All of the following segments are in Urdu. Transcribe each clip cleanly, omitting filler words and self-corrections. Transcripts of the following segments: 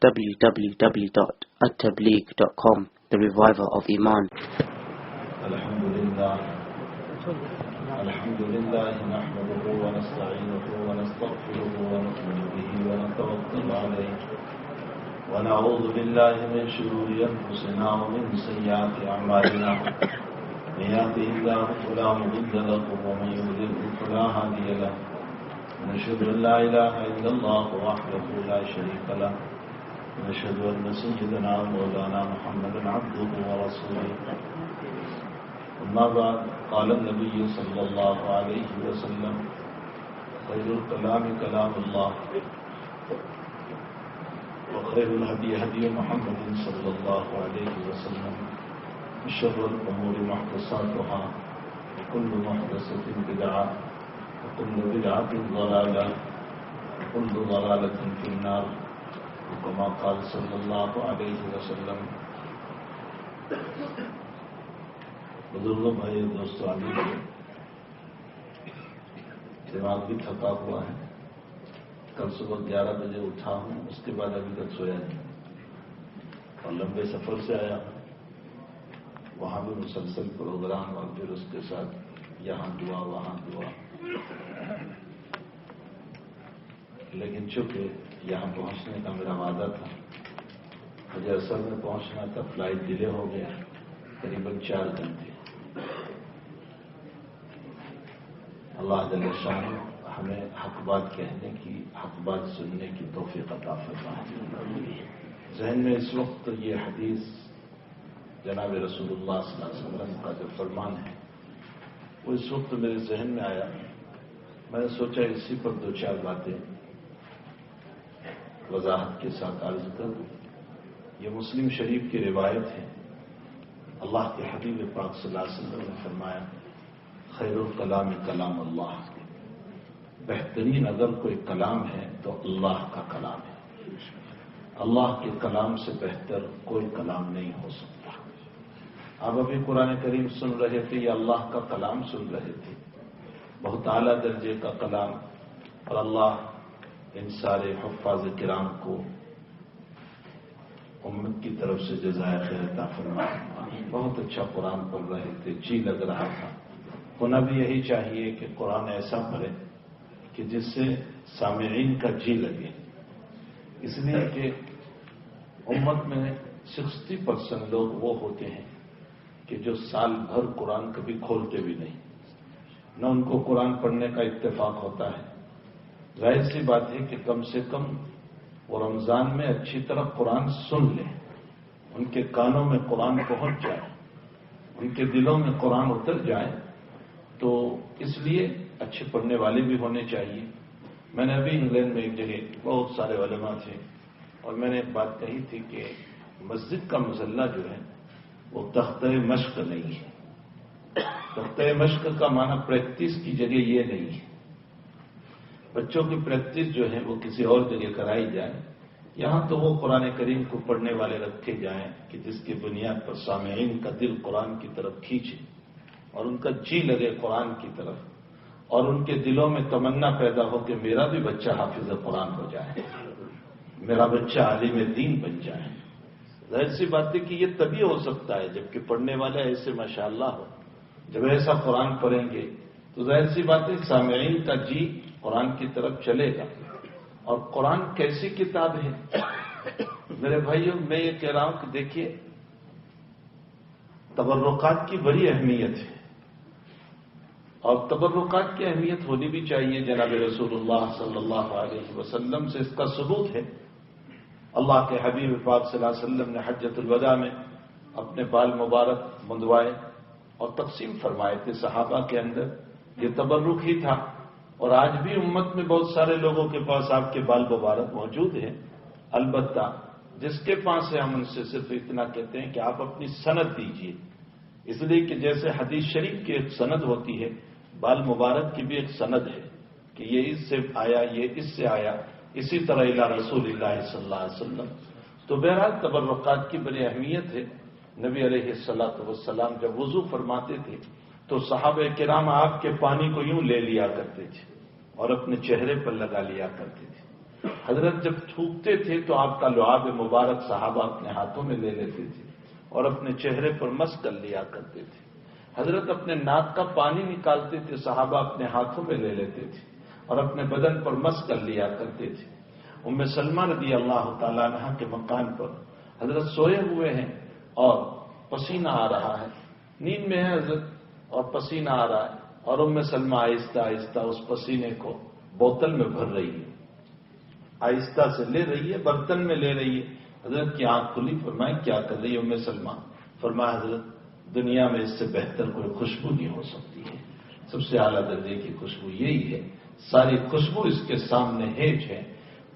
www.attableek.com, the reviver of Iman. الحمد لله نحمده ونستعينه ونستغفره ونؤمن به ونتوكل عليه ونعوذ بالله من شرور أنفسنا ومن سيئات أعمالنا من يهده الله فلا مضل له ومن يضلل فلا هادي له ونشهد أن لا إله إلا الله وحده لا شريك له ونشهد أن سيدنا مولانا محمدا عبده ورسوله. أما بعد قال النبي صلى الله عليه وسلم خير الكلام كلام الله وخير الهدي هدي محمد صلى الله عليه وسلم وشر الأمور محدثاتها وكل محدثة بدعة وكل بدعة ضلالة وكل ضلالة في النار وكما قال صلى الله عليه وسلم. بزرگوں بھائی دوستوں عزیز، دماغ بھی تھکا ہوا ہے. کل صبح 11 بجے اٹھا ہوں، اس کے بعد ابھی تک سویا نہیں اور لمبے سفر سے آیا. وہاں بھی مسلسل پروگرام اور پھر اس کے ساتھ یہاں دعا وہاں دعا. لیکن چونکہ یہاں پہنچنے کا میرا وعدہ تھا، مجھے اصل میں پہنچنا تھا، فلائٹ ڈیلے ہو گیا قریباً 4 گھنٹے. اللہ جل شان ہمیں حق بات کہنے کی، حق بات سننے کی توفیق عطا فرمائے. ذہن میں اس وقت یہ حدیث جناب رسول اللہ صلی اللہ علیہ وسلم کا جو فرمان ہے وہ اس وقت میرے ذہن میں آیا. میں نے سوچا اسی پر 2-4 باتیں وضاحت کے ساتھ عرض کروں. یہ مسلم شریف کی روایت ہے. اللہ کے حبیب پاک صلی اللہ علیہ وسلم نے فرمایا خیر الکلام کلام اللہ. بہترین اگر کوئی کلام ہے تو اللہ کا کلام ہے. اللہ کے کلام سے بہتر کوئی کلام نہیں ہو سکتا. آپ ابھی قرآن کریم سن رہے تھے، یہ اللہ کا کلام سن رہے تھے، بہت اعلیٰ درجے کا کلام. اور اللہ ان سارے حفاظ کرام کو امت کی طرف سے جزائے خیر عطا فرمائے. بہت اچھا قرآن پڑھ رہے تھے، جی لگ رہا تھا. ہونا بھی یہی چاہیے کہ قرآن ایسا پڑھے کہ جس سے سامعین کا جی لگے. اس لیے کہ امت میں 60% لوگ وہ ہوتے ہیں کہ جو سال بھر قرآن کبھی کھولتے بھی نہیں، نہ ان کو قرآن پڑھنے کا اتفاق ہوتا ہے. ظاہر سی بات ہے کہ کم سے کم وہ رمضان میں اچھی طرح قرآن سن لیں، ان کے کانوں میں قرآن پہنچ جائے، ان کے دلوں میں قرآن اتر جائے. تو اس لیے اچھے پڑھنے والے بھی ہونے چاہیے. میں نے ابھی انگلینڈ میں ایک جگہ بہت سارے علماء تھے اور میں نے ایک بات کہی تھی کہ مسجد کا مصلی جو ہے وہ تختہ مشق نہیں ہے. تختہ مشق کا معنی پریکٹس کی جگہ یہ نہیں ہے. بچوں کی پریکٹس جو ہے وہ کسی اور جگہ کرائی جائے. یہاں تو وہ قرآن کریم کو پڑھنے والے رکھے جائیں کہ جس کی بنیاد پر سامعین کا دل قرآن کی طرف کھینچے اور ان کا جی لگے قرآن کی طرف، اور ان کے دلوں میں تمنا پیدا ہو کہ میرا بھی بچہ حافظ قرآن ہو جائے، میرا بچہ عالم دین بن جائے. ظاہر سی بات ہے کہ یہ تبھی ہو سکتا ہے جبکہ پڑھنے والے ایسے ماشاءاللہ ہو. جب ایسا قرآن پڑھیں گے تو ظاہر سی بات ہے سامعین کا جی قرآن کی طرف چلے گا. اور قرآن کیسی کتاب ہے میرے بھائیوں، میں یہ کہہ رہا ہوں کہ دیکھیے تبرکات کی بڑی اہمیت ہے اور تبرکات کی اہمیت ہونی بھی چاہیے. جناب رسول اللہ صلی اللہ علیہ وسلم سے اس کا ثبوت ہے. اللہ کے حبیب پاک صلی اللہ علیہ وسلم نے حجۃ الوداع میں اپنے بال مبارک مندوائے اور تقسیم فرمائے تھے صحابہ کے اندر. یہ تبرک ہی تھا. اور آج بھی امت میں بہت سارے لوگوں کے پاس آپ کے بال مبارک موجود ہیں. البتہ جس کے پاس ہے ہم ان سے صرف اتنا کہتے ہیں کہ آپ اپنی سند دیجیے. اس لیے کہ جیسے حدیث شریف کی ایک سند ہوتی ہے، بال مبارک کی بھی ایک سند ہے کہ یہ اس سے آیا، یہ اس سے آیا. اسی طرح الی رسول اللہ صلی اللہ علیہ وسلم. تو بہرحال تبرکات کی بڑی اہمیت ہے. نبی علیہ الصلوۃ والسلام جب وضو فرماتے تھے تو صحابہ کرام آپ کے پانی کو یوں لے لیا کرتے تھے اور اپنے چہرے پر لگا لیا کرتے تھے. حضرت جب تھوکتے تھے تو آپ کا لعاب مبارک صحابہ اپنے ہاتھوں میں لے لیتے تھے اور اپنے چہرے پر مس کر لیا کرتے تھے. حضرت اپنے ناک کا پانی نکالتے تھے، صحابہ اپنے ہاتھوں میں لے لیتے تھے اور اپنے بدن پر مس کر لیا کرتے تھے. ام سلمہ رضی اللہ تعالیٰ عنہ کے مکان پر حضرت سوئے ہوئے ہیں اور پسینہ آ رہا ہے، نیند میں ہے حضرت اور پسینہ آ رہا ہے، اور ام سلمہ آہستہ آہستہ اس پسینے کو بوتل میں بھر رہی ہے، آہستہ سے لے رہی ہے، برتن میں لے رہی ہے. حضرت کی آنکھ کھلی. فرمائے کیا کر رہی ہے ام سلمہ؟ فرمایا حضرت دنیا میں اس سے بہتر کوئی خوشبو نہیں ہو سکتی ہے، سب سے اعلیٰ درجے کی خوشبو یہی ہے، ساری خوشبو اس کے سامنے ہیج ہے.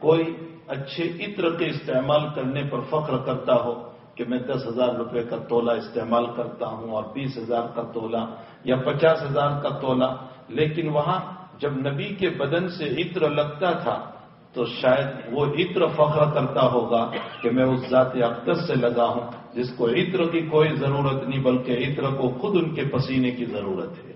کوئی اچھے عطر کے استعمال کرنے پر فخر کرتا ہو کہ میں 10,000 روپے کا تولہ استعمال کرتا ہوں اور 20,000 کا تولہ یا 50,000 کا تولہ، لیکن وہاں جب نبی کے بدن سے عطر لگتا تھا تو شاید وہ عطر فخر کرتا ہوگا کہ میں اس ذات اقدس سے لگا ہوں جس کو عطر کی کوئی ضرورت نہیں بلکہ عطر کو خود ان کے پسینے کی ضرورت ہے.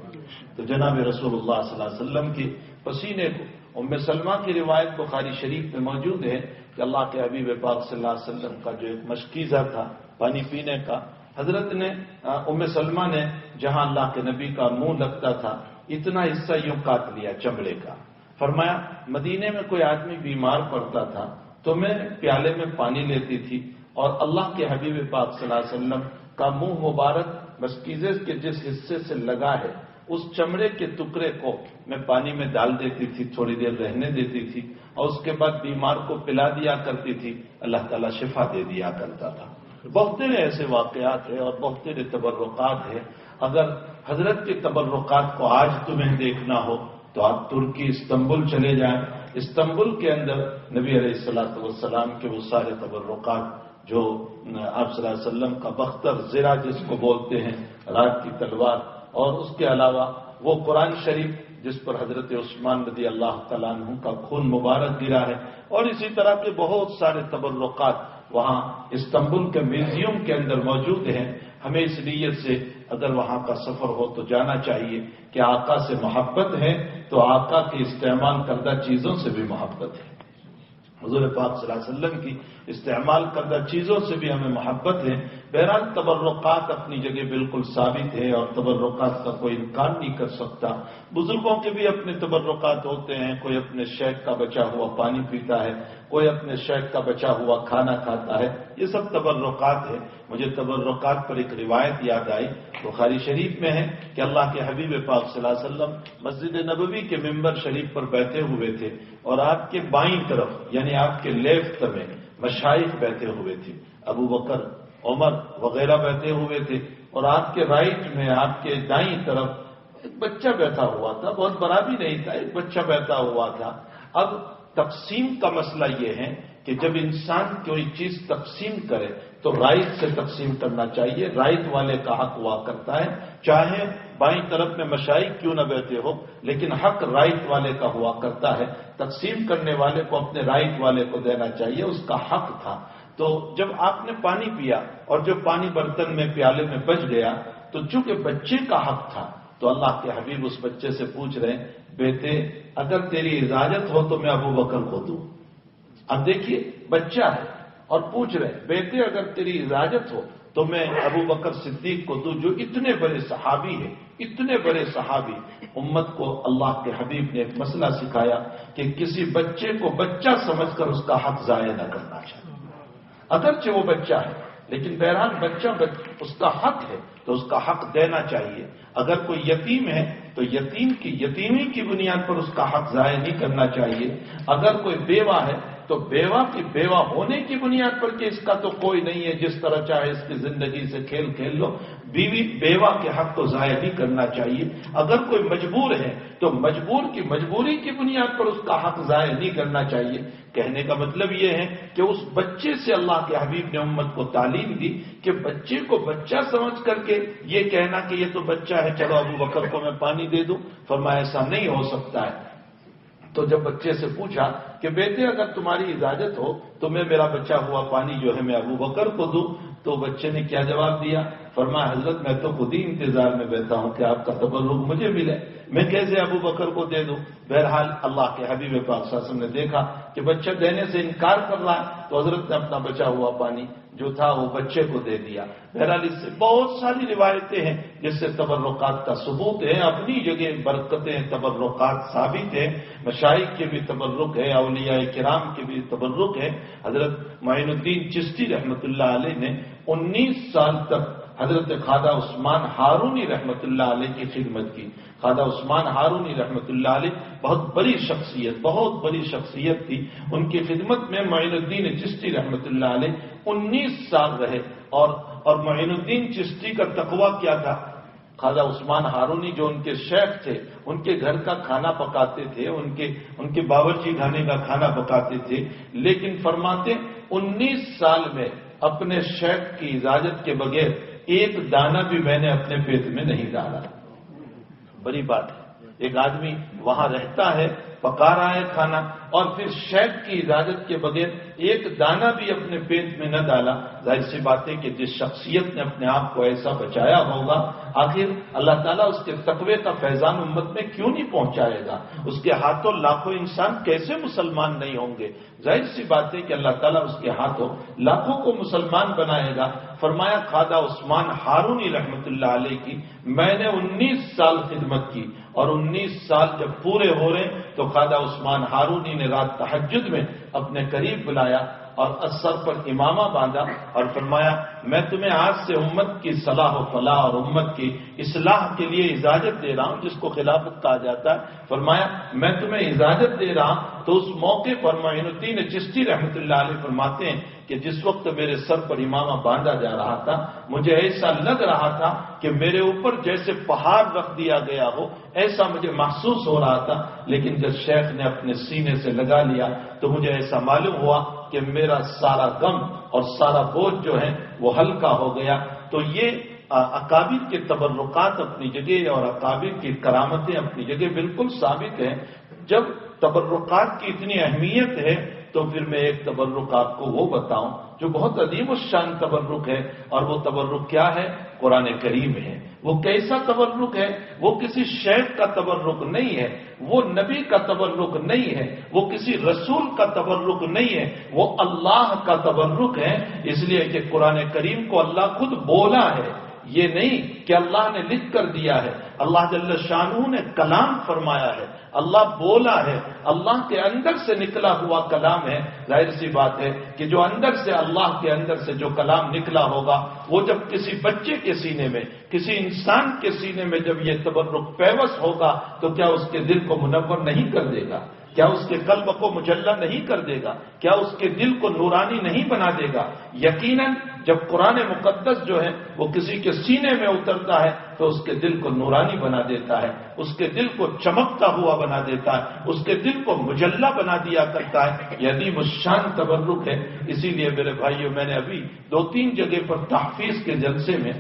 تو جناب رسول اللہ صلی اللہ علیہ وسلم کی پسینے کو، ام سلمہ کی روایت بخاری شریف میں موجود ہے کہ اللہ کے حبیب پاک صلی اللہ علیہ وسلم کا جو ایک مشکیزہ تھا پانی پینے کا، حضرت نے ام سلمہ نے جہاں اللہ کے نبی کا منہ لگتا تھا اتنا حصہ یوں کاٹ لیا چمڑے کا. فرمایا مدینے میں کوئی آدمی بیمار پڑتا تھا تو میں پیالے میں پانی لیتی تھی اور اللہ کے حبیب پاک صلی اللہ علیہ وسلم کا منہ مبارک مشکیزے کے جس حصے سے لگا ہے اس چمڑے کے ٹکڑے کو میں پانی میں ڈال دیتی تھی، تھوڑی دیر رہنے دیتی تھی اور اس کے بعد بیمار کو پلا دیا کرتی تھی، اللہ تعالیٰ شفا دے دیا کرتا تھا. بہت سارے ایسے واقعات ہیں اور بہت سارے تبرکات ہیں. اگر حضرت کے تبرکات کو آج تمہیں دیکھنا ہو تو آپ ترکی استنبول چلے جائیں. استنبول کے اندر نبی علیہ الصلوۃ والسلام کے وہ سارے تبرکات جو آپ صلی اللہ علیہ وسلم کا بختر زرہ جس کو بولتے ہیں، رات کی تلوار، اور اس کے علاوہ وہ قرآن شریف جس پر حضرت عثمان رضی اللہ تعالیٰ عنہ کا خون مبارک گرا ہے، اور اسی طرح کے بہت سارے تبرکات وہاں استنبول کے میوزیم کے اندر موجود ہیں. ہمیں اس نیت سے اگر وہاں کا سفر ہو تو جانا چاہیے کہ آقا سے محبت ہے تو آقا کے استعمال کردہ چیزوں سے بھی محبت ہے. حضور پاک صلی اللہ علیہ وسلم کی استعمال کردہ چیزوں سے بھی ہمیں محبت ہے. بہرحال تبرکات اپنی جگہ بالکل ثابت ہے اور تبرکات کا کوئی انکار نہیں کر سکتا. بزرگوں کے بھی اپنے تبرکات ہوتے ہیں، کوئی اپنے شیخ کا بچا ہوا پانی پیتا ہے، کوئی اپنے شیخ کا بچا ہوا کھانا کھاتا ہے، یہ سب تبرکات ہے. مجھے تبرکات پر ایک روایت یاد آئی، بخاری شریف میں ہے کہ اللہ کے حبیب پاک صلی اللہ علیہ وسلم مسجد نبوی کے ممبر شریف پر بیٹھے ہوئے تھے اور آپ کے بائیں طرف یعنی آپ کے لیفٹ میں مشائخ بیٹھے ہوئے تھے، ابو بکر، عمر وغیرہ بیٹھے ہوئے تھے، اور آپ کے رائٹ میں آپ کے دائیں طرف ایک بچہ بیٹھا ہوا تھا، بہت بڑا بھی نہیں تھا، ایک بچہ بیٹھا ہوا تھا. اب تقسیم کا مسئلہ یہ ہے کہ جب انسان کوئی چیز تقسیم کرے تو رائٹ سے تقسیم کرنا چاہیے، رائٹ والے کا حق ہوا کرتا ہے، چاہے بائیں طرف میں مشائخ کیوں نہ بیٹھے ہو لیکن حق رائٹ والے کا ہوا کرتا ہے. تقسیم کرنے والے کو اپنے رائٹ والے کو دینا چاہیے، اس کا حق تھا. تو جب آپ نے پانی پیا اور جو پانی برتن میں پیالے میں بچ گیا تو چونکہ بچے کا حق تھا تو اللہ کے حبیب اس بچے سے پوچھ رہے ہیں بیٹے اگر تیری اجازت ہو تو میں ابو بکر کو دوں. اب دیکھیے بچہ ہے اور پوچھ رہے بیٹے اگر تیری اجازت ہو تو میں ابو بکر صدیق کو دوں جو اتنے بڑے صحابی ہیں، اتنے بڑے صحابی. امت کو اللہ کے حبیب نے ایک مسئلہ سکھایا کہ کسی بچے کو بچہ سمجھ کر اس کا حق ضائع نہ کرنا چاہیے، اگرچہ وہ بچہ ہے لیکن بہرحال بچہ اس کا حق ہے تو اس کا حق دینا چاہیے. اگر کوئی یتیم ہے تو یتیم کی یتیمی کی بنیاد پر اس کا حق ضائع نہیں کرنا چاہیے. اگر کوئی بیوہ ہے تو بیوہ کی بیوہ ہونے کی بنیاد پر کہ اس کا تو کوئی نہیں ہے، جس طرح چاہے اس کی زندگی سے کھیل کھیل لو، بیوی بیوہ کے حق کو ضائع نہیں کرنا چاہیے. اگر کوئی مجبور ہے تو مجبور کی مجبوری کی بنیاد پر اس کا حق ضائع نہیں کرنا چاہیے. کہنے کا مطلب یہ ہے کہ اس بچے سے اللہ کے حبیب نے امت کو تعلیم دی کہ بچے کو بچہ سمجھ کر کے یہ کہنا کہ یہ تو بچہ ہے چلو ابو بکر کو میں پانی دے دوں، فرمایا ایسا نہیں ہو سکتا ہے. تو جب بچے سے پوچھا کہ بیٹے اگر تمہاری اجازت ہو تو میں میرا بچا ہوا پانی جو ہے میں ابو بکر کو دوں، تو بچے نے کیا جواب دیا؟ فرمایا حضرت میں تو خود ہی انتظار میں بیٹھا ہوں کہ آپ کا تبرک مجھے ملے. میں کیسے ابو بکر کو دے دوں؟ بہرحال اللہ کے حبیب پاک صلی اللہ علیہ وسلم نے دیکھا کہ بچہ دینے سے انکار کر رہا ہے، تو حضرت نے اپنا بچا ہوا پانی جو تھا وہ بچے کو دے دیا۔ بہرحال اس سے بہت ساری روایتیں ہیں جس سے تبرکات کا ثبوت ہے، اپنی جگہ برکتیں تبرکات ثابت ہیں، مشائخ کے بھی تبرک ہے، اولیاء کرام کے بھی تبرک ہے۔ حضرت معین الدین چشتی رحمۃ اللہ علیہ نے 19 سال تک حضرت خواجہ عثمان ہارونی رحمۃ اللہ علیہ کی خدمت کی۔ خواجہ عثمان ہارونی رحمۃ اللہ علیہ بہت بڑی شخصیت تھی، ان کی خدمت میں معین الدین چشتی رحمۃ اللہ علیہ 19 سال رہے۔ اور معین الدین چشتی کا تقویٰ کیا تھا؟ خواجہ عثمان ہارونی جو ان کے شیخ تھے، ان کے گھر کا کھانا پکاتے تھے، ان کے باورچی خانے کا کھانا پکاتے تھے، لیکن فرماتے 19 سال میں اپنے شیخ کی اجازت کے بغیر ایک دانہ بھی میں نے اپنے پیٹ میں نہیں ڈالا۔ بڑی بات ہے، ایک آدمی وہاں رہتا ہے، پکا رہا ہے کھانا، اور پھر شیخ کی اجازت کے بغیر ایک دانہ بھی اپنے پیٹ میں نہ ڈالا۔ ظاہر سی بات ہے کہ جس شخصیت نے اپنے آپ کو ایسا بچایا ہوگا، آخر اللہ تعالیٰ اس کے تقوی کا فیضان امت میں کیوں نہیں پہنچائے گا؟ اس کے ہاتھوں لاکھوں انسان کیسے مسلمان نہیں ہوں گے؟ ظاہر سی بات ہے کہ اللہ تعالیٰ اس کے ہاتھوں لاکھوں کو مسلمان بنائے گا۔ فرمایا خواجہ عثمان ہارونی رحمۃ اللہ علیہ کی میں نے 19 سال خدمت کی، اور 19 سال جب پورے ہو رہے تو خواجہ عثمان ہارونی نے رات تہجد میں اپنے قریب بلایا اور سر پر امامہ باندھا اور فرمایا میں تمہیں آج سے امت کی صلاح و فلاح اور امت کی اصلاح کے لیے اجازت دے رہا ہوں، جس کو خلافت کہا جاتا ہے۔ فرمایا میں تمہیں اجازت دے رہا ہوں۔ تو اس موقع پر معین الدین چشتی رحمۃ اللہ علیہ فرماتے ہیں کہ جس وقت میرے سر پر امامہ باندھا جا رہا تھا، مجھے ایسا لگ رہا تھا کہ میرے اوپر جیسے پہاڑ رکھ دیا گیا ہو، ایسا مجھے محسوس ہو رہا تھا۔ لیکن جب شیخ نے اپنے سینے سے لگا لیا تو مجھے ایسا معلوم ہوا کہ میرا سارا غم اور سارا بوجھ جو ہے وہ ہلکا ہو گیا۔ تو یہ اکابر کے تبرکات اپنی جگہ اور اکابر کی کرامتیں اپنی جگہ بالکل ثابت ہیں۔ جب تبرکات کی اتنی اہمیت ہے تو پھر میں ایک تبرک آپ کو وہ بتاؤں جو بہت عظیم الشان تبرک ہے، اور وہ تبرک کیا ہے؟ قرآن کریم ہے۔ وہ کیسا تبرک ہے؟ وہ کسی شیخ کا تبرک نہیں ہے، وہ نبی کا تبرک نہیں ہے، وہ کسی رسول کا تبرک نہیں ہے، وہ اللہ کا تبرک ہے۔ اس لیے کہ قرآن کریم کو اللہ خود بولا ہے، یہ نہیں کہ اللہ نے لکھ کر دیا ہے۔ اللہ جل شانہ نے کلام فرمایا ہے، اللہ بولا ہے، اللہ کے اندر سے نکلا ہوا کلام ہے۔ ظاہر سی بات ہے کہ جو اندر سے اللہ کے اندر سے جو کلام نکلا ہوگا، وہ جب کسی بچے کے سینے میں، کسی انسان کے سینے میں جب یہ تبرک پیوست ہوگا تو کیا اس کے دل کو منور نہیں کر دے گا؟ کیا اس کے قلب کو مجلہ نہیں کر دے گا؟ کیا اس کے دل کو نورانی نہیں بنا دے گا؟ یقیناً جب قرآن مقدس جو ہے وہ کسی کے سینے میں اترتا ہے تو اس کے دل کو نورانی بنا دیتا ہے، اس کے دل کو چمکتا ہوا بنا دیتا ہے، اس کے دل کو مجلہ بنا دیا کرتا ہے۔ یہ عظیم الشان تبرک ہے۔ اسی لیے میرے بھائیوں، میں نے ابھی 2-3 جگہ پر تحفیظ کے جلسے میں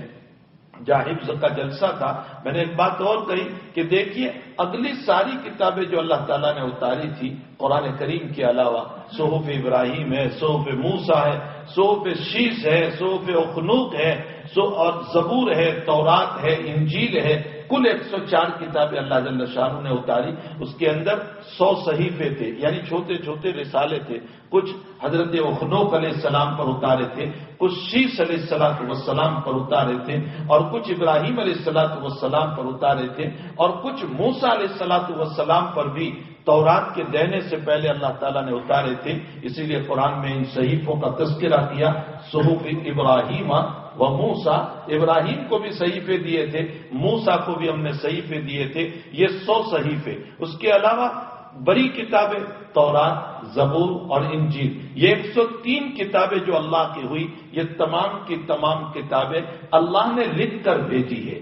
جہاں حفظ کا جلسہ تھا، میں نے ایک بات اور کہی کہ دیکھیے اگلی ساری کتابیں جو اللہ تعالیٰ نے اتاری تھی قرآن کریم کے علاوہ، صحف ابراہیم ہے، صحف موسیٰ ہے، صحف شیس ہے، صحف اخنوق ہے، اور زبور ہے، تورات ہے، انجیل ہے، کل 104 کتابیں اللہ جل شانہ نے اتاری۔ اس کے اندر 100 صحیفے تھے، یعنی چھوٹے چھوٹے رسالے تھے۔ کچھ حضرت اخنوق علیہ السلام پر اتارے تھے، کچھ شیس علیہ السلام پر اتارے تھے، اور کچھ ابراہیم علیہ السلام پر اتارے تھے، اور کچھ موسیٰ علیہ السلام پر بھی تورات کے دینے سے پہلے اللہ تعالیٰ نے اتارے تھے۔ اسی لیے قرآن میں ان صحیفوں کا تذکرہ کیا، صحف ابراہیم و موسیٰ۔ ابراہیم کو بھی صحیفے دیے تھے، موسیٰ کو بھی ہم نے صحیفے دیے تھے، یہ 100 صحیفے۔ اس کے علاوہ بڑی کتابیں تورات، زبور اور انجیل، یہ 103 کتابیں جو اللہ کی ہوئی، یہ تمام کی تمام کتابیں اللہ نے لکھ کر بھیجی ہے۔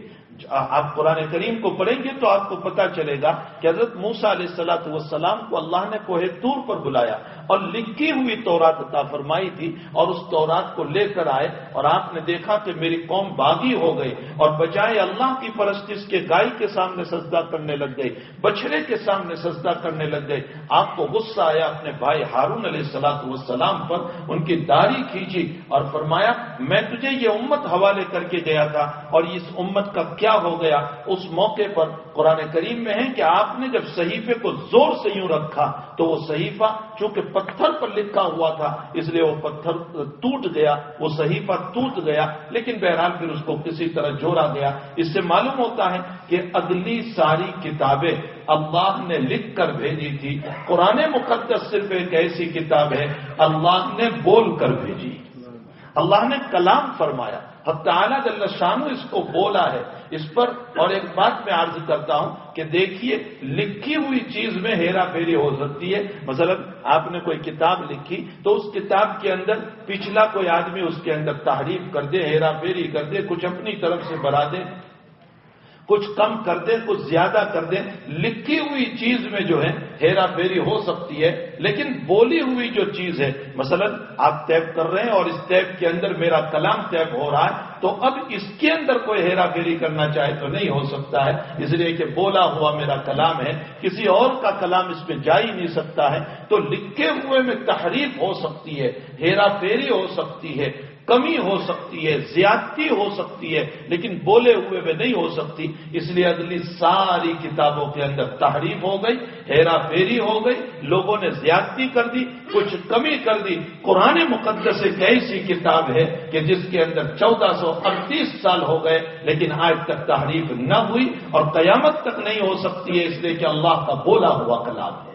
آپ قرآن کریم کو پڑھیں گے تو آپ کو پتا چلے گا کہ حضرت موسیٰ علیہ السلام کو اللہ نے کوہ طور پر بلایا اور لکھی ہوئی تورات عطا فرمائی تھی، اور اس تورات کو لے کر آئے اور آپ نے دیکھا کہ میری قوم باغی ہو گئی اور بجائے اللہ کی پرستش کے گائے کے سامنے سجدہ کرنے لگ گئی، بچڑے کے سامنے سجدہ کرنے لگ گئے۔ آپ کو غصہ آیا اپنے بھائی ہارون علیہ السلام پر، ان کی داڑھی کھینچی اور فرمایا میں تجھے یہ امت حوالے کر کے گیا تھا اور اس امت کا کیا ہو گیا۔ اس موقع پر قرآن کریم میں ہے کہ آپ نے جب صحیفے کو زور سے یوں رکھا تو وہ صحیفہ چونکہ پتھر پر لکھا ہوا تھا اس لیے وہ پتھر ٹوٹ گیا، وہ صحیفہ ٹوٹ گیا، لیکن بہرحال پھر اس کو کسی طرح جوڑا گیا۔ اس سے معلوم ہوتا ہے کہ اگلی ساری کتابیں اللہ نے لکھ کر بھیجی تھی، قرآن مقدس صرف ایک ایسی کتاب ہے اللہ نے بول کر بھیجی، اللہ نے کلام فرمایا، حق تعالیٰ جل شانہ اس کو بولا ہے۔ اس پر اور ایک بات میں عرض کرتا ہوں کہ دیکھیے لکھی ہوئی چیز میں ہیرا پھیری ہو سکتی ہے۔ مثلا آپ نے کوئی کتاب لکھی تو اس کتاب کے اندر پچھلا کوئی آدمی اس کے اندر تحریف کر دے، ہیرا پھیری کر دے، کچھ اپنی طرف سے بڑھا دے، کچھ کم کر دے، کچھ زیادہ کر دے۔ لکھی ہوئی چیز میں جو ہے ہیرا پھیری ہو سکتی ہے، لیکن بولی ہوئی جو چیز ہے، مثلا آپ ٹیپ کر رہے ہیں اور اس ٹیپ کے اندر میرا کلام ٹیپ ہو رہا ہے، تو اب اس کے اندر کوئی ہیرا پھیری کرنا چاہے تو نہیں ہو سکتا ہے، اس لیے کہ بولا ہوا میرا کلام ہے، کسی اور کا کلام اس میں جا ہی نہیں سکتا ہے۔ تو لکھے ہوئے میں تحریف ہو سکتی ہے، ہیرا پھیری ہو سکتی ہے، کمی ہو سکتی ہے، زیادتی ہو سکتی ہے، لیکن بولے ہوئے میں نہیں ہو سکتی۔ اس لیے اگلی ساری کتابوں کے اندر تحریف ہو گئی، ہیرا پھیری ہو گئی، لوگوں نے زیادتی کر دی، کچھ کمی کر دی۔ قرآن مقدس ایک ایسی کتاب ہے کہ جس کے اندر 1438 سال ہو گئے لیکن آج تک تحریف نہ ہوئی اور قیامت تک نہیں ہو سکتی ہے، اس لیے کہ اللہ کا بولا ہوا کلام ہے،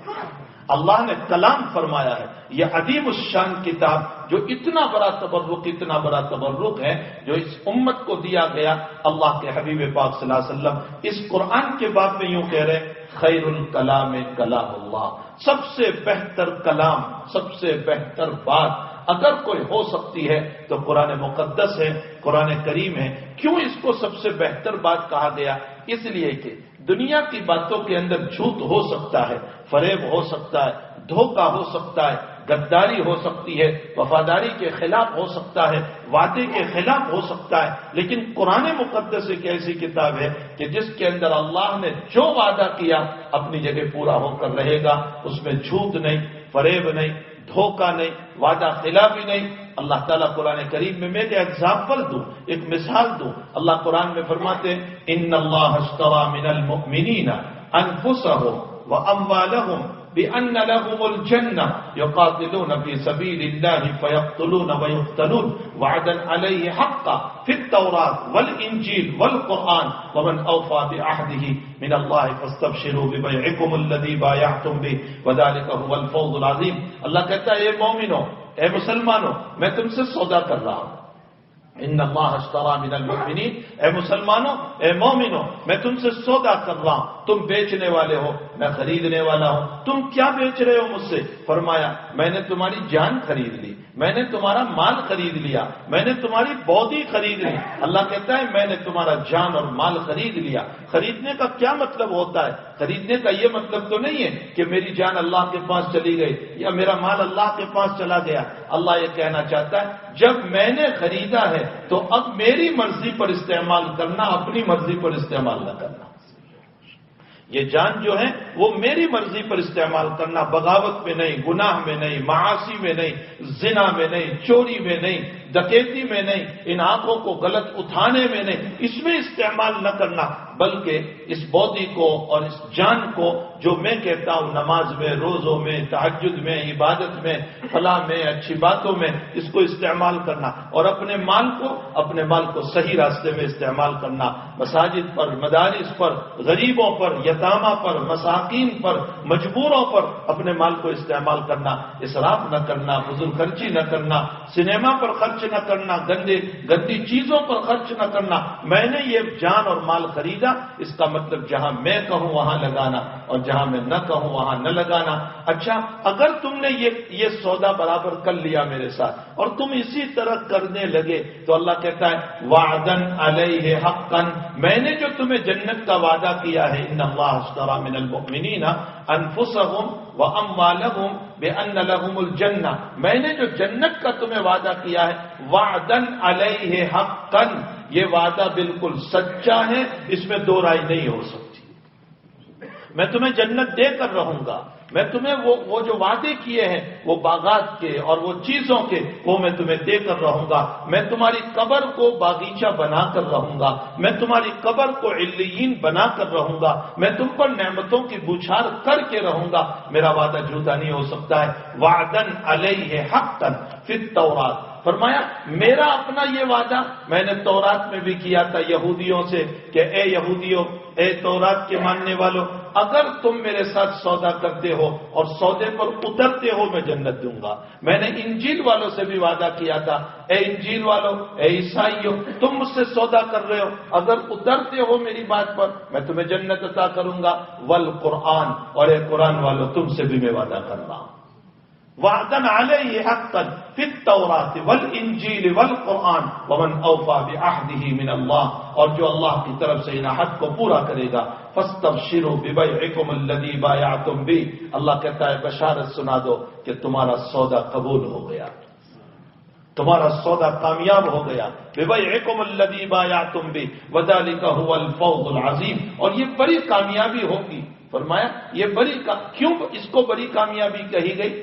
اللہ نے کلام فرمایا ہے۔ یہ عظیم الشان کتاب جو اتنا بڑا تبرک ہے جو اس امت کو دیا گیا، اللہ کے حبیب پاک صلی اللہ علیہ وسلم اس قرآن کے باب میں یوں کہہ رہے ہیں خیر الکلام کلام اللہ، سب سے بہتر کلام، سب سے بہتر بات اگر کوئی ہو سکتی ہے تو قرآن مقدس ہے، قرآن کریم ہے۔ کیوں اس کو سب سے بہتر بات کہا گیا؟ اس لیے کہ دنیا کی باتوں کے اندر جھوٹ ہو سکتا ہے، فریب ہو سکتا ہے، دھوکہ ہو سکتا ہے، غداری ہو سکتی ہے، وفاداری کے خلاف ہو سکتا ہے، وعدے کے خلاف ہو سکتا ہے، لیکن قرآن مقدس ایک ایسی کتاب ہے کہ جس کے اندر اللہ نے جو وعدہ کیا اپنی جگہ پورا ہو کر رہے گا، اس میں جھوٹ نہیں، فریب نہیں، دھوکہ نہیں، وعدہ خلافی نہیں۔ اللہ تعالیٰ قرآن کریم میں ایک ایگزامپل دوں، ایک مثال دوں، اللہ قرآن میں فرماتے ہیں ان اللہ اشتری من المؤمنین انفسهم واموالهم بأن لهم الجنة يقاتلون في سبيل الله فيقتلون ويقتلون وعدا عليه حقا في التوراة والإنجيل والقرآن ومن أوفى بعهده من الله فاستبشروا ببيعكم الذي بايعتم به وذلك هو الفوز العظيم۔ اللہ کہتا ہے اے مومنوں، اے مسلمانوں، میں تم سے سودا کر رہا ہوں۔ ان اللہ اشتری من المؤمنین، اے مسلمانوں، اے مومنوں، میں تم سے سودا کر رہا ہوں، تم بیچنے والے ہو، میں خریدنے والا ہوں۔ تم کیا بیچ رہے ہو مجھ سے؟ فرمایا میں نے تمہاری جان خرید لی، میں نے تمہارا مال خرید لیا، میں نے تمہاری بودی خرید لی۔ اللہ کہتا ہے میں نے تمہارا جان اور مال خرید لیا۔ خریدنے کا کیا مطلب ہوتا ہے؟ خریدنے کا یہ مطلب تو نہیں ہے کہ میری جان اللہ کے پاس چلی گئی یا میرا مال اللہ کے پاس چلا گیا۔ اللہ یہ کہنا چاہتا ہے جب میں نے خریدا ہے تو اب میری مرضی پر استعمال کرنا، اپنی مرضی پر استعمال نہ کرنا۔ یہ جان جو ہے وہ میری مرضی پر استعمال کرنا، بغاوت میں نہیں، گناہ میں نہیں، معاصی میں نہیں، زنا میں نہیں، چوری میں نہیں، ڈکیتی میں نہیں، ان آنکھوں کو غلط اٹھانے میں نہیں، اس میں استعمال نہ کرنا، بلکہ اس بودی کو اور اس جان کو جو میں کہتا ہوں نماز میں، روزوں میں، تہجد میں، عبادت میں، فلاح میں، اچھی باتوں میں اس کو استعمال کرنا، اور اپنے مال کو صحیح راستے میں استعمال کرنا، مساجد پر، مدارس پر، غریبوں پر، یتامہ پر، مساکین پر، مجبوروں پر اپنے مال کو استعمال کرنا، اسراف نہ کرنا، فضول خرچی نہ کرنا، سنیما پر خرچ نہ کرنا، گندی چیزوں پر خرچ نہ کرنا۔ میں نے یہ جان اور مال خریدا، اس کا مطلب جہاں میں کہوں وہاں لگانا اور جہاں میں نہ کہوں وہاں نہ لگانا۔ اچھا اگر تم نے یہ سودا برابر کر لیا میرے ساتھ اور تم اسی طرح کرنے لگے تو اللہ کہتا ہے وعدن علیہ حقا، میں نے جو تمہیں جنت کا وعدہ کیا ہے، ان اللہ اشتری من المؤمنین انفسہم واموالہم بان لہم الجنہ، میں نے جو جنت کا تمہیں وعدہ کیا ہے، وعدا علیہ حقا، یہ وعدہ بالکل سچا ہے، اس میں دو رائے نہیں ہو سکتی۔ میں تمہیں جنت دے کر رہوں گا، میں تمہیں وہ جو وعدے کیے ہیں وہ باغات کے اور وہ چیزوں کے، وہ میں تمہیں دے کر رہوں گا۔ میں تمہاری قبر کو باغیچہ بنا کر رہوں گا، میں تمہاری قبر کو علیین بنا کر رہوں گا، میں تم پر نعمتوں کی بوچھار کر کے رہوں گا، میرا وعدہ جھوٹا نہیں ہو سکتا ہے۔ وعدن علیہ حقا فی التورات، فرمایا میرا اپنا یہ وعدہ میں نے تورات میں بھی کیا تھا یہودیوں سے کہ اے یہودیوں، اے تورات کے ماننے والوں، اگر تم میرے ساتھ سودا کرتے ہو اور سودے پر اترتے ہو میں جنت دوں گا۔ میں نے انجیل والوں سے بھی وعدہ کیا تھا، اے انجیل والوں، اے عیسائیوں، تم مجھ سے سودا کر رہے ہو، اگر اترتے ہو میری بات پر میں تمہیں جنت عطا کروں گا۔ والقرآن، اور اے قرآن والوں تم سے بھی میں وعدہ کر رہا ہوں۔ وعدن علیہ حقا فی التوراۃ والانجیل والقرآن ومن اوفی بعہدہ من اللہ، اور جو اللہ کی طرف سے ان عہد کو پورا کرے گا، فاستبشروا ببیعکم الذی بایعتم بہ، اللہ کہتا ہے بشارت سنا دو کہ تمہارا سودا قبول ہو گیا، تمہارا سودا کامیاب ہو گیا۔ ببیعکم الذی بایعتم بہ وذالک هو الفوز العظیم، اور یہ بڑی کامیابی ہوگی۔ فرمایا یہ بڑی کیوں اس کو بڑی کامیابی کہی گئی؟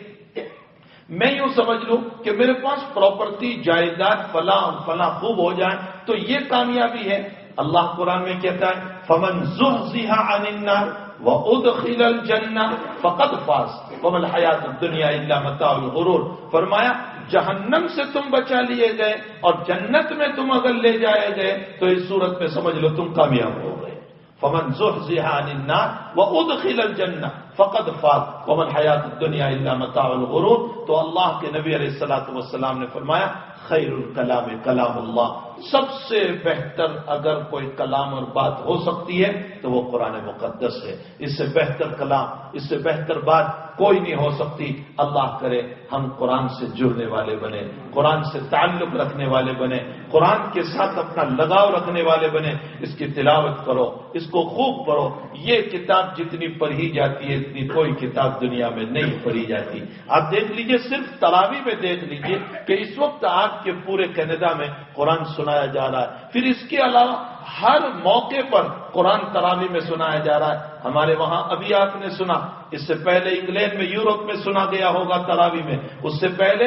میں یوں سمجھ لوں کہ میرے پاس پراپرٹی، جائیداد، فلاں فلاں خوب ہو جائے تو یہ کامیابی ہے۔ اللہ قرآن میں کہتا ہے فمن زحزح عن النار وادخل الجنہ فقد فاز وما الحیات الدنیا الا متاع الغرور، فرمایا جہنم سے تم بچا لیے گئے اور جنت میں تم اگر لے جائے گئے تو اس صورت میں سمجھ لو تم کامیاب ہو گئے۔ فمن زحزح عن النار وادخل الجنہ فقد فاز وما الحیات الدنیا الا متاع الغرور۔ تو اللہ کے نبی علیہ الصلوۃ والسلام نے فرمایا خیر الکلام کلام اللہ، سب سے بہتر اگر کوئی کلام اور بات ہو سکتی ہے تو وہ قرآن مقدس ہے۔ اس سے بہتر کلام، اس سے بہتر بات کوئی نہیں ہو سکتی۔ اللہ کرے ہم قرآن سے جڑنے والے بنے، قرآن سے تعلق رکھنے والے بنے، قرآن کے ساتھ اپنا لگاؤ رکھنے والے بنے۔ اس کی تلاوت کرو، اس کو خوب پڑھو۔ یہ کتاب جتنی پڑھی جاتی ہے اتنی کوئی کتاب دنیا میں نہیں پڑھی جاتی۔ آپ دیکھ لیجئے، صرف تراویح میں دیکھ لیجئے کہ اس وقت آپ کے پورے کینیڈا میں قرآن سنایا جا رہا ہے، پھر اس کے علاوہ ہر موقع پر قرآن تراویح میں سنایا جا رہا ہے۔ ہمارے وہاں ابھی آپ نے سنا، اس سے پہلے انگلینڈ میں، یورپ میں سنا گیا ہوگا تراویح میں، اس سے پہلے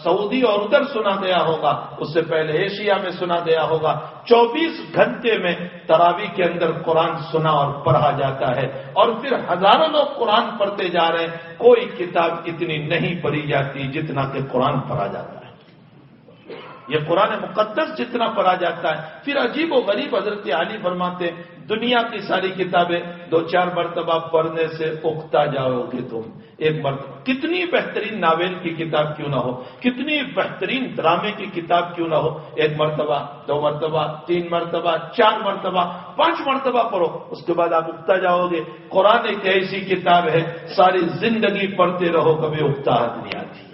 سعودی اور ادھر سنا گیا ہوگا، اس سے پہلے ایشیا میں سنا گیا ہوگا۔ 24 گھنٹے میں تراویح کے اندر قرآن سنا اور پڑھا جاتا ہے، اور پھر ہزاروں لوگ قرآن پڑھتے جا رہے ہیں۔ کوئی کتاب اتنی نہیں پڑھی جاتی جتنا کہ قرآن پڑھا جاتا ہے۔ یہ قرآن مقدس جتنا پڑھا جاتا ہے، پھر عجیب و غریب حضرت علی فرماتے ہیں دنیا کی ساری کتابیں 2-4 مرتبہ پڑھنے سے اکتا جاؤ گے تم، ایک مرتبہ کتنی بہترین ناول کی کتاب کیوں نہ ہو، کتنی بہترین ڈرامے کی کتاب کیوں نہ ہو، 1 مرتبہ، 2 مرتبہ، 3 مرتبہ، 4 مرتبہ، 5 مرتبہ پڑھو، اس کے بعد آپ اکتا جاؤ گے۔ قرآن ایک ایسی کتاب ہے ساری زندگی پڑھتے رہو کبھی اکتاہٹ نہیں آتی،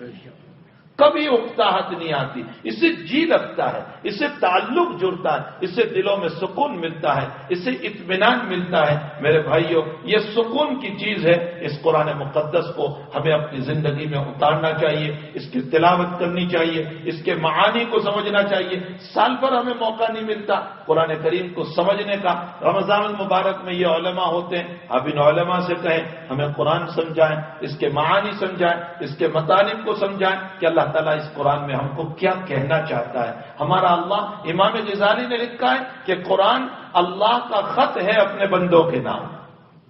کبھی اکتاہٹ نہیں آتی، اس سے جی لگتا ہے، اس سے تعلق جڑتا ہے، اس سے دلوں میں سکون ملتا ہے، اس سے اطمینان ملتا ہے۔ میرے بھائیوں، یہ سکون کی چیز ہے۔ اس قرآن مقدس کو ہمیں اپنی زندگی میں اتارنا چاہیے، اس کی تلاوت کرنی چاہیے، اس کے معانی کو سمجھنا چاہیے۔ سال بھر ہمیں موقع نہیں ملتا قرآن کریم کو سمجھنے کا۔ رمضان المبارک میں یہ علماء ہوتے ہیں، آپ ان علماء سے کہیں ہمیں قرآن سمجھائیں، اس کے معانی سمجھائیں، اس کے مطالب کو سمجھائیں کہ اللہ تعالیٰ اس قرآن میں ہم کو کیا کہنا چاہتا ہے۔ ہمارا اللہ، امام غزالی نے لکھا ہے کہ قرآن اللہ کا خط ہے اپنے بندوں کے نام۔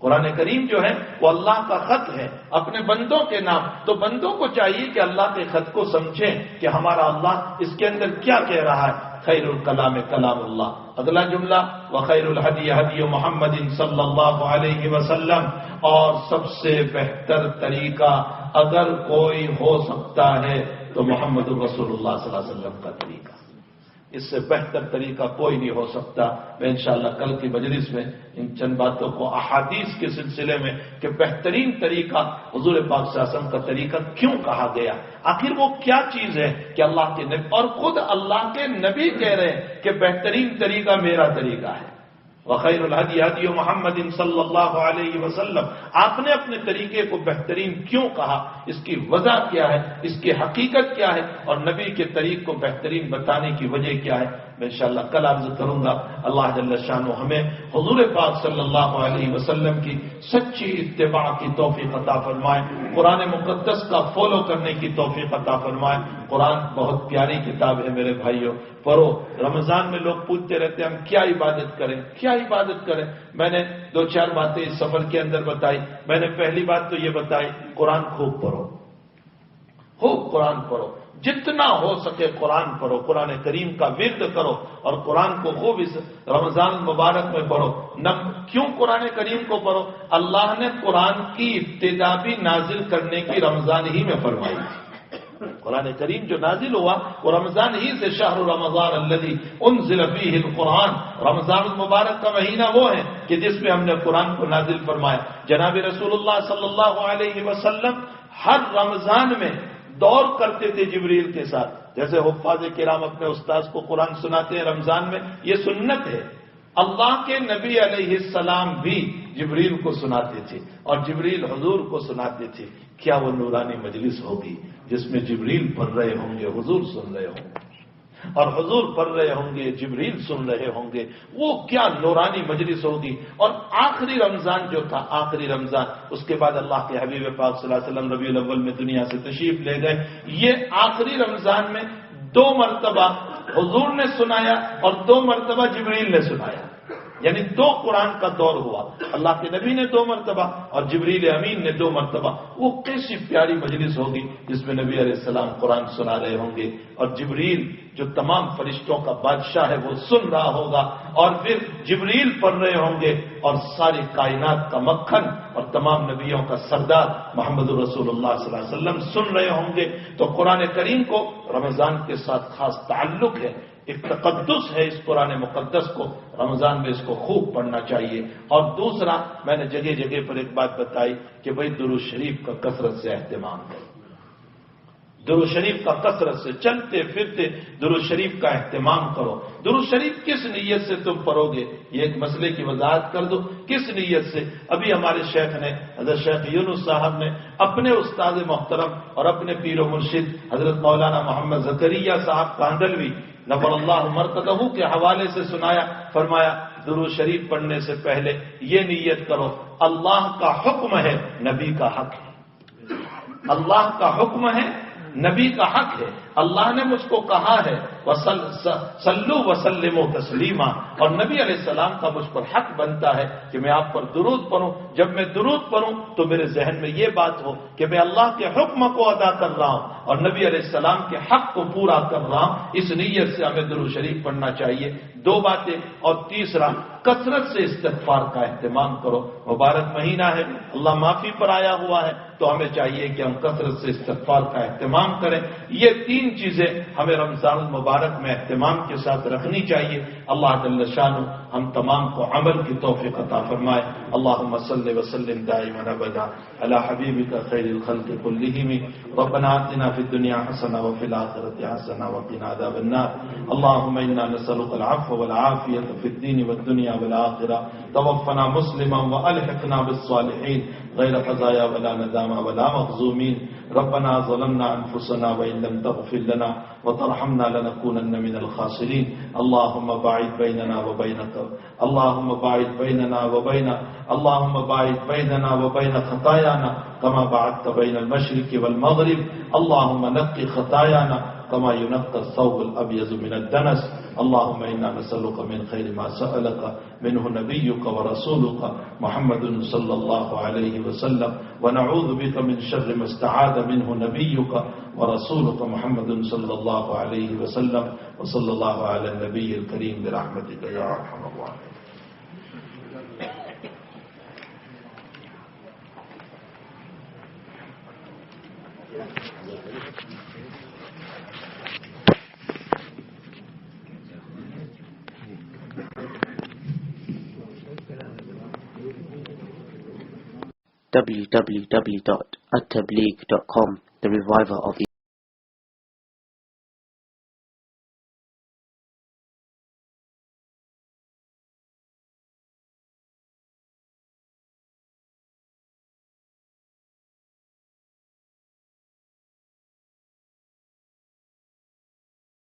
قرآن کریم جو ہے وہ اللہ کا خط ہے اپنے بندوں کے نام۔ تو بندوں کو چاہیے کہ اللہ کے خط کو سمجھیں کہ ہمارا اللہ اس کے اندر کیا کہہ رہا ہے۔ خیر الکلام کلام اللہ، اگلا جملہ وخیر الہدی ہدی محمد صلی اللہ علیہ وسلم، اور سب سے بہتر طریقہ اگر کوئی ہو سکتا ہے تو محمد رسول اللہ صلی اللہ علیہ وسلم کا طریقہ، اس سے بہتر طریقہ کوئی نہیں ہو سکتا۔ میں انشاءاللہ کل کی مجلس میں ان چند باتوں کو احادیث کے سلسلے میں کہ بہترین طریقہ حضور پاک صلی اللہ علیہ وسلم کا طریقہ کیوں کہا گیا، آخر وہ کیا چیز ہے کہ اللہ کے نبی، اور خود اللہ کے نبی کہہ رہے ہیں کہ بہترین طریقہ میرا طریقہ ہے۔ وخیر الہدی ہدی محمد صلی اللہ علیہ وسلم. آپ نے اپنے طریقے کو بہترین کیوں کہا، اس کی وجہ کیا ہے، اس کی حقیقت کیا ہے، اور نبی کے طریق کو بہترین بتانے کی وجہ کیا ہے، میں انشاءاللہ کل عرض کروں گا. اللہ جل شانہ ہمیں حضور پاک صلی اللہ علیہ وسلم کی سچی اتباع کی توفیق عطا فرمائے، قرآن مقدس کا فالو کرنے کی توفیق عطا فرمائے. قرآن بہت پیاری کتاب ہے میرے بھائیوں، پڑھو. رمضان میں لوگ پوچھتے رہتے ہیں ہم کیا عبادت کریں، کیا عبادت کریں. میں نے 2-4 باتیں اس سفر کے اندر بتائی. میں نے پہلی بات تو یہ بتائی، قرآن خوب پڑھو، خوب قرآن پڑھو، جتنا ہو سکے قرآن پڑھو، قرآن کریم کا ورد کرو، اور قرآن کو خوب اس رمضان مبارک میں پڑھو. کیوں قرآن کریم کو پڑھو؟ اللہ نے قرآن کی ابتدا بھی نازل کرنے کی رمضان ہی میں فرمائی. قرآن کریم جو نازل ہوا وہ رمضان ہی سے، شہر رمضان الذی انزل فیہ القرآن، رمضان المبارک کا مہینہ وہ ہے کہ جس میں ہم نے قرآن کو نازل فرمایا. جناب رسول اللہ صلی اللہ علیہ وسلم ہر رمضان میں دور کرتے تھے جبریل کے ساتھ. جیسے حفاظ کرام اپنے استاذ کو قرآن سناتے ہیں رمضان میں، یہ سنت ہے. اللہ کے نبی علیہ السلام بھی جبریل کو سناتے تھے، اور جبریل حضور کو سناتے تھے. کیا وہ نورانی مجلس ہوگی جس میں جبریل پڑھ رہے ہوں گے، حضور سن رہے ہوں گے، اور حضور پڑھ رہے ہوں گے، جبریل سن رہے ہوں گے. وہ کیا نورانی مجلس ہوگی. اور آخری رمضان جو تھا، آخری رمضان، اس کے بعد اللہ کے حبیب پاک صلی اللہ علیہ وسلم ربیع الاول میں دنیا سے تشریف لے گئے. یہ آخری رمضان میں 2 مرتبہ حضور نے سنایا اور 2 مرتبہ جبریل نے سنایا. یعنی 2 قرآن کا دور ہوا. اللہ کے نبی نے 2 مرتبہ اور جبریل امین نے 2 مرتبہ. وہ کیسی پیاری مجلس ہوگی جس میں نبی علیہ السلام قرآن سنا رہے ہوں گے، اور جبریل جو تمام فرشتوں کا بادشاہ ہے وہ سن رہا ہوگا، اور پھر جبریل پڑھ رہے ہوں گے، اور ساری کائنات کا مکھن اور تمام نبیوں کا سردار محمد رسول اللہ صلی اللہ علیہ وسلم سن رہے ہوں گے. تو قرآن کریم کو رمضان کے ساتھ خاص تعلق ہے، ایک تقدس ہے اس قرآن مقدس کو. رمضان میں اس کو خوب پڑھنا چاہیے. اور دوسرا، میں نے جگہ جگہ پر ایک بات بتائی کہ بھائی درود شریف کا کثرت سے اہتمام کرو. درود شریف کا کثرت سے، چلتے پھرتے درود شریف کا اہتمام کرو. درود شریف کس نیت سے تم پڑھو گے، یہ ایک مسئلے کی وضاحت کر دو. کس نیت سے؟ ابھی ہمارے شیخ نے، حضرت شیخ یونس صاحب نے اپنے استاد محترم اور اپنے پیر و مرشد حضرت مولانا محمد زکریا صاحب کاندلوی نفر اللہ مرقدہ کے حوالے سے سنایا. فرمایا درود شریف پڑھنے سے پہلے یہ نیت کرو، اللہ کا حکم ہے، نبی کا حق ہے. اللہ کا حکم ہے، نبی کا حق ہے. اللہ نے مجھ کو کہا ہے صلو وسلموا تسلیما، اور نبی علیہ السلام کا مجھ پر حق بنتا ہے کہ میں آپ پر درود پڑھوں. جب میں درود پڑھوں تو میرے ذہن میں یہ بات ہو کہ میں اللہ کے حکم کو ادا کر رہا ہوں اور نبی علیہ السلام کے حق کو پورا کر رہا ہوں. اس نیت سے ہمیں درود شریف پڑھنا چاہیے. 2 باتیں. اور تیسرا، کثرت سے استغفار کا اہتمام کرو. مبارک مہینہ ہے، اللہ معافی پر آیا ہوا ہے، تو ہمیں چاہیے کہ ہم کثرت سے استغفار کا اہتمام کریں. یہ 3 چیزیں ہمیں رمضان المبارک میں اہتمام کے ساتھ رکھنی چاہیے. اللہ جل شانہ ہم تمام کو عمل کی توفیق عطا فرمائے. اللہم صلی وسلم دائما ابدا علی حبیبک خیر الخلق کلہم. ربنا آتنا فی الدنیا حسنہ وفی الآخرۃ حسنہ وقنا عذاب النار. اللہم انا نسألک العفو والعافیۃ فی الدین والدنیا والآخرہ. توفنا مسلما والحقنا بالصالحین غیر خزایا ولا ندامى ولا مخزومین. ربنا ظلمنا انفسنا وان لم تغفر لنا وترحمنا لنكونن من الخاسرين. اللهم باعد بيننا وبين خطايانا كما بعدت بين المشرق والمغرب. اللهم نقِ خطايانا كما ينقى الثوب الأبيض من الدنس. اللهم إنا نسألك من خير ما سألك منه نبيك ورسولك محمد صلى الله عليه وسلم، ونعوذ بك من شر ما استعاذ منه نبيك ورسولك محمد صلى الله عليه وسلم. وصلى الله على النبي الكريم برحمتك يا أرحم الراحمين. www.attableek.com, the reviver of